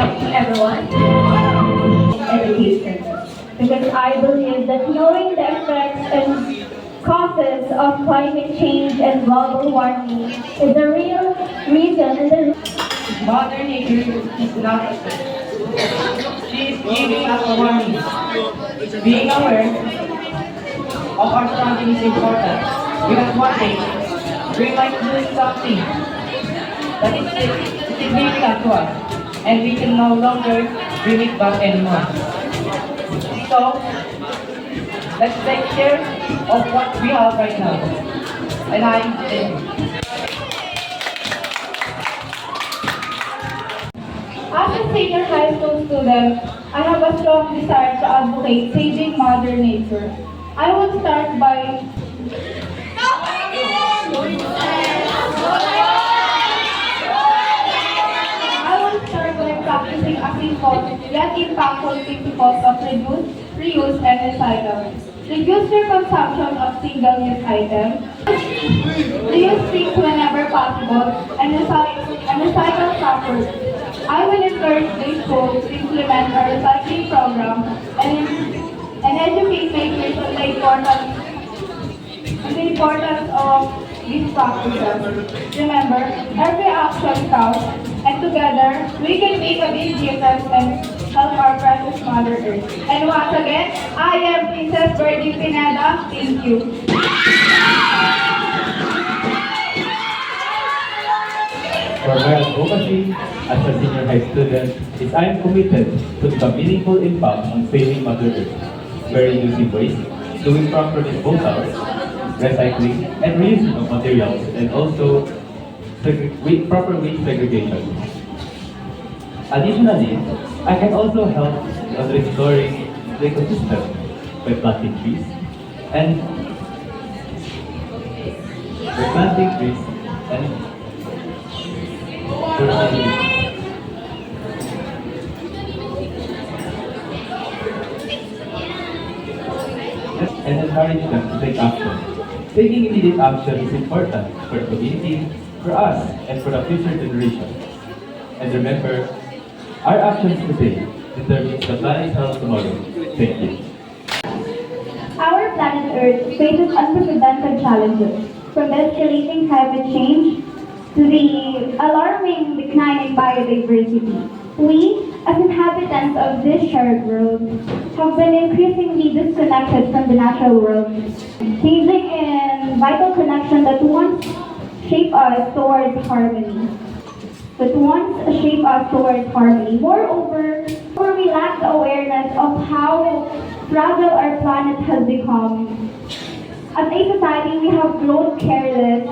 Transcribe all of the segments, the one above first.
morning, everyone. Education. Because I believe that knowing the effects and causes of climate change and global warming is the real reason and the Mother Nature is not she is giving us a warning. Being aware of our surroundings is important because one day we might lose something that is significant to us and we can no longer bring it back anymore. So let's take care of what we have right now. And I As a senior high school student, I have a strong desire to advocate saving Mother Nature. I will start by practicing a simple yet impactful principles of reduce, reuse, and recycle. Reduce your consumption of single-use items. Reuse things whenever possible, and recycle properly. I will encourage the schools to implement a recycling program and educate makers on the importance of these practices. Remember, every action counts, and together we can make a big difference and help our precious Mother Earth. And once again, I am Princess Birdie Pineda. Thank you. For my advocacy as a senior high student is I am committed to the meaningful impact on saving Mother Earth, by reducing waste, doing proper disposals, recycling, and reusing of materials, and also proper waste segregation. Additionally, I can also help on restoring the ecosystem by planting trees and and encourage them to take action. Taking immediate action is important for the community, for us, and for the future generations. And remember, our actions today determines the planet's health tomorrow. Thank you. Our planet Earth faces unprecedented challenges, from the escalating climate change to the alarming decline in biodiversity. We, as inhabitants of this shared world, have been increasingly disconnected from the natural world, changing in vital connection that once shaped us towards harmony. Moreover, we lack the awareness of how fragile our planet has become. As a society, we have grown careless,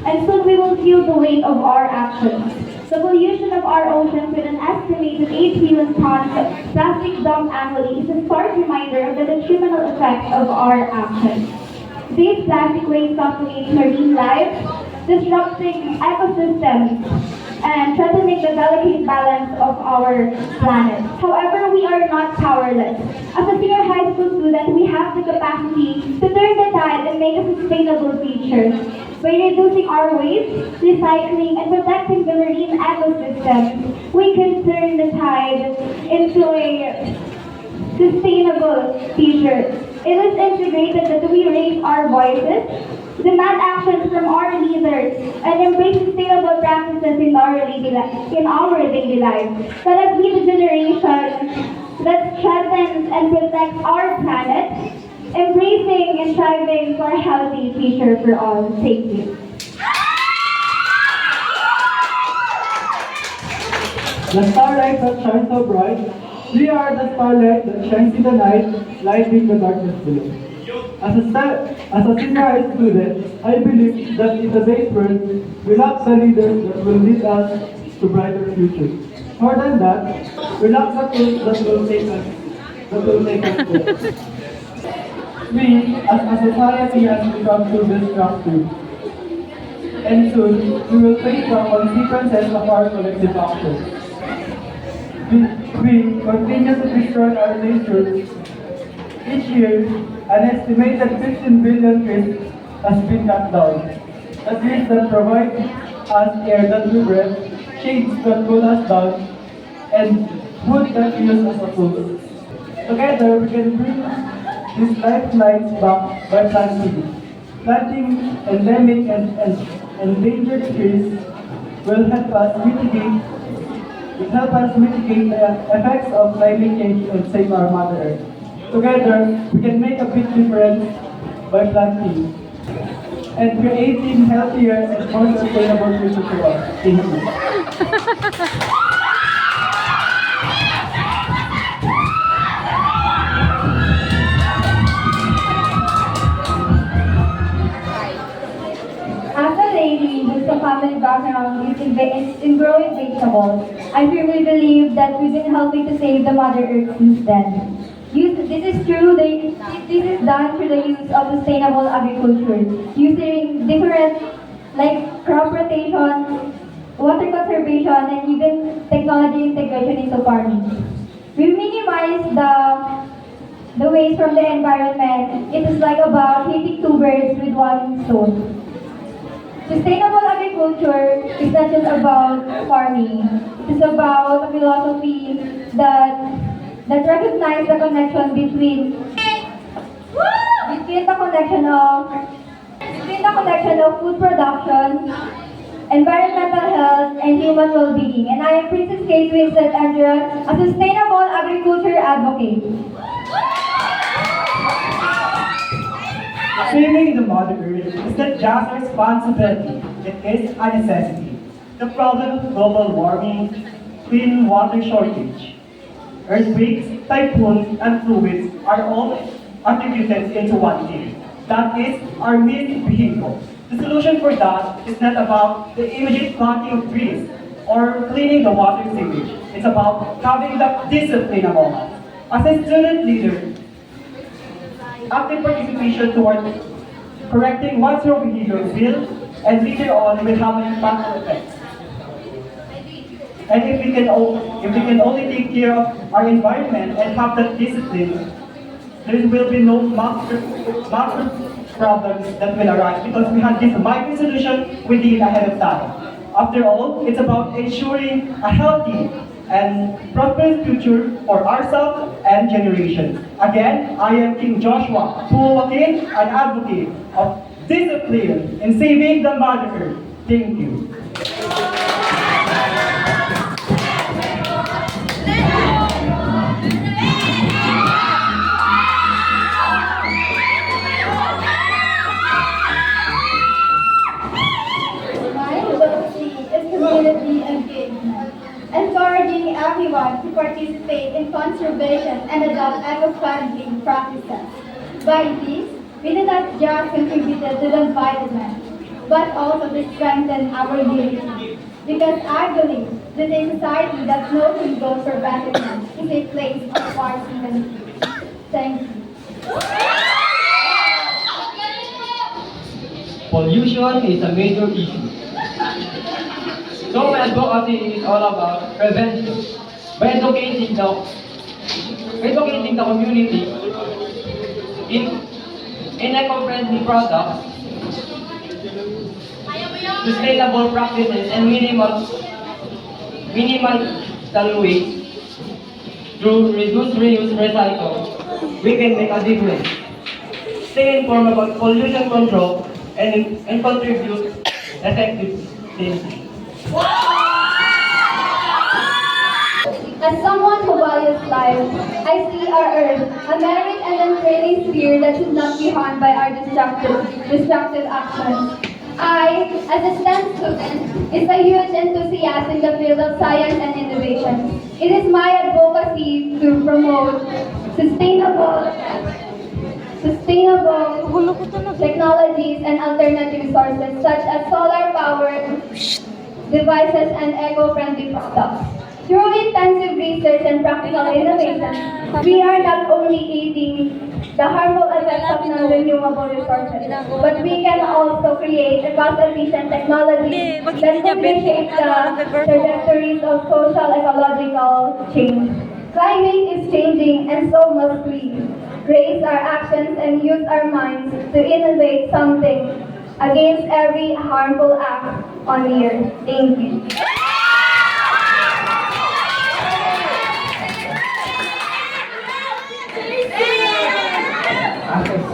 and soon we will feel the weight of our actions. The pollution of our oceans with an estimated 8 million tons of plastic dumped annually is a stark reminder of the detrimental effects of our actions. These plastic waste suffocate marine life, disrupting ecosystems, and threatening the delicate balance of our planet. However, we are not powerless. As a senior high school student, we have the capacity to turn the tide and make a sustainable future. By reducing our waste, recycling, and protecting the marine ecosystem, we can turn the tide into a sustainable future. It is integrated that we raise our voices, demand actions from our leaders, and embrace sustainable practices in our daily lives. Let us be the generation that strengthens and protects our planet, embracing and striving for a healthy future for all. Thank you. The starlight that shines so bright, we are the starlight that shines in the night, lighting the darkness below. As a senior high student, I believe that in today's world, we lack the leaders that will lead us to brighter future. More than that, we lack the tools that will take us there. We, as a society, has become too destructive. And soon, we will face the consequences of our collective actions. We continue to destroy our nature. Each year, an estimated 15 billion trees has been cut down. The trees that provide us air that we breathe, shades that cool us down, and wood that we use as a tool. Together, we can bring these lifelines back by planting. Planting endemic and endangered trees will help us mitigate the effects of climate change and save our Mother Earth. Together, we can make a big difference by planting and creating healthier and more sustainable future for us. Thank you. As a lady with a family background in growing vegetables, I firmly believe that we've been helping to save the Mother Earth since then. This is true. This is done through the use of sustainable agriculture, using different like crop rotation, water conservation, and even technology integration into farming. We minimize the waste from the environment. It is like about hitting two birds with one stone. Sustainable agriculture is not just about farming. It is about a philosophy that recognizes the connection between the connection of food production, environmental health, and human well-being. And I am Princess Kate Winslet Andrea, a sustainable agriculture advocate. Saving the Mother Earth is not just a responsibility, it is a necessity. The problem of global warming, clean water shortage, earthquakes, typhoons, and fluids are all attributed into one thing. That is our missing vehicle. The solution for that is not about the immediate planting of trees or cleaning the water sewage. It's about having the discipline of all. As a student leader, active participation toward correcting one's wrong behavior will, and later on, will have an impactful effect. And if we can only take care of our environment and have that discipline, there will be no macro problems that will arise because we have this micro solution we did ahead of time. After all, it's about ensuring a healthy and prosperous future for ourselves and generations. Again, I am King Joshua, Puwakin, an advocate of discipline in saving the Mother Earth. Thank you. My advocacy is community engagement, encouraging everyone to participate in conservation and adopt eco-friendly practices. By this, we do not just contribute to the environment, but also to strengthen our unity. Because I believe that a society that knows and goes for betterment is a place of wise humanity. Thank you. Pollution is a major issue. So my advocacy is all about prevention. By educating the community in eco-friendly products, sustainable practices, and minimal waste through reduce, reuse, recycle, we can make a difference. Stay informed about pollution control and contribute effectively. As someone who values life, I see our Earth, a merit and unfailing sphere that should not be harmed by our destructive actions. I, as a STEM student, is a huge enthusiast in the field of science and innovation. It is my advocacy to promote sustainable technologies and alternative sources such as solar-powered devices and eco-friendly products. Through intensive research and practical innovation, we are not only aiding the harmful effects of non-renewable resources, but we can also create a cost-efficient technology that could reshape the trajectories of social ecological change. Climate is changing, and so must we. Raise our actions and use our minds to innovate something against every harmful act on the earth. Thank you.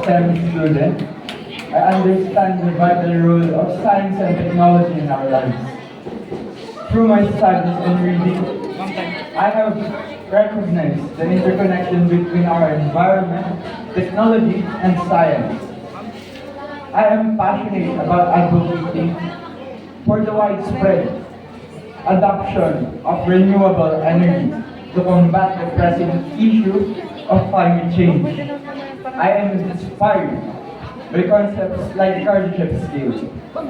STEM student, I understand the vital role of science and technology in our lives. Through my studies and reading, I have recognized the interconnection between our environment, technology, and science. I am passionate about advocating for the widespread adoption of renewable energy to combat the pressing issue of climate change. I am inspired by concepts like the Kardashev scale,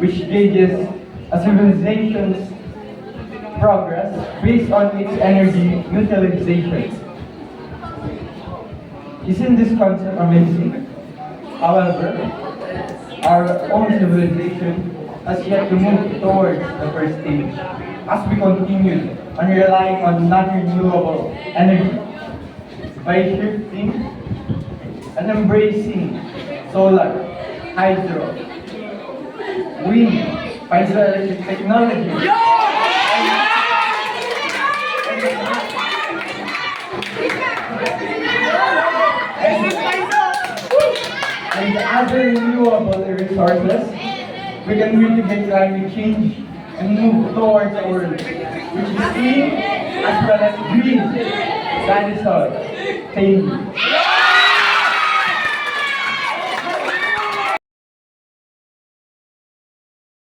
which gauges a civilization's progress based on its energy utilization. Isn't this concept amazing? However, our own civilization has yet to move towards the first stage as we continue on relying on non-renewable energy by shifting and embracing solar, hydro, wind, piezoelectric technology, and other renewable resources, we can mitigate climate change and move towards a world which is clean as well as green. That is all. Thank you.